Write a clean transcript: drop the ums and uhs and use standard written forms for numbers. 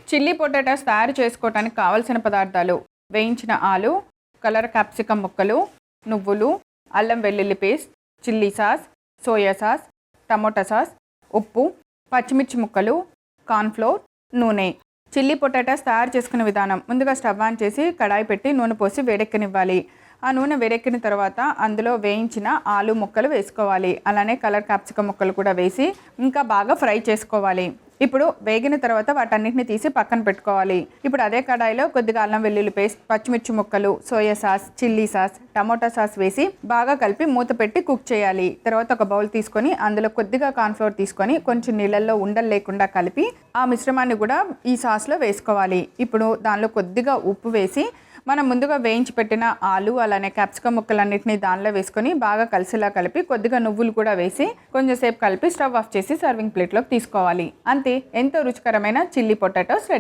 Chilli potatoes తయారు చేసుకోవడానికి కావలసిన పదార్థాలు: వేయించిన ఆలు, కలర్ క్యాప్సికమ్ ముక్కలు, నువ్వులు, అల్లం వెల్లుల్లి paste, chilli sauce, soya sauce, tomato sauce, ఉప్పు, పచ్చిమిర్చి ముక్కలు, కార్న్ఫ్లోర్, నూనె. చిల్లీ పొటాటోస్ తయారు చేసుకునే విధానం: ముందుగా స్టవ్ ఆన్ చేసి కడాయి పెట్టి నూనె పోసి వేడెక్కనివ్వాలి. ఆ నూనె వేడెక్కిన తర్వాత అందులో వేయించిన ఆలు ముక్కలు వేసుకోవాలి. అలానే కలర్ క్యాప్సికమ్ ముక్కలు కూడా వేసి ఇంకా బాగా ఫ్రై చేసుకోవాలి. ఇప్పుడు వేగిన తర్వాత వాటన్నిటిని తీసి పక్కన పెట్టుకోవాలి. ఇప్పుడు అదే కడాయిలో కొద్దిగా అల్లం వెల్లుల్లి పేస్ట్, పచ్చిమిర్చి ముక్కలు, soya sauce, chilli sauce, tomato sauce వేసి బాగా కలిపి మూత పెట్టి కుక్ చేయాలి. తర్వాత ఒక బౌల్ తీసుకొని అందులో కొద్దిగా కార్న్ఫ్లోర్ తీసుకొని కొంచెం నీళ్ళల్లో ఉండలు లేకుండా కలిపి ఆ మిశ్రమాన్ని కూడా ఈ సాస్లో వేసుకోవాలి. ఇప్పుడు దానిలో కొద్దిగా ఉప్పు వేసి మనం ముందుగా వేయించి పెట్టిన ఆలు అలానే క్యాప్సికమ్ ముక్కలన్నింటినీ దానిలో వేసుకొని బాగా కలిసిలా కలిపి కొద్దిగా నువ్వులు కూడా వేసి కొంచెం సేపు కలిపి స్టవ్ ఆఫ్ చేసి సర్వింగ్ ప్లేట్లోకి తీసుకోవాలి. అంతే, ఎంతో రుచికరమైన చిల్లీ పొటాటోస్ రెడీ.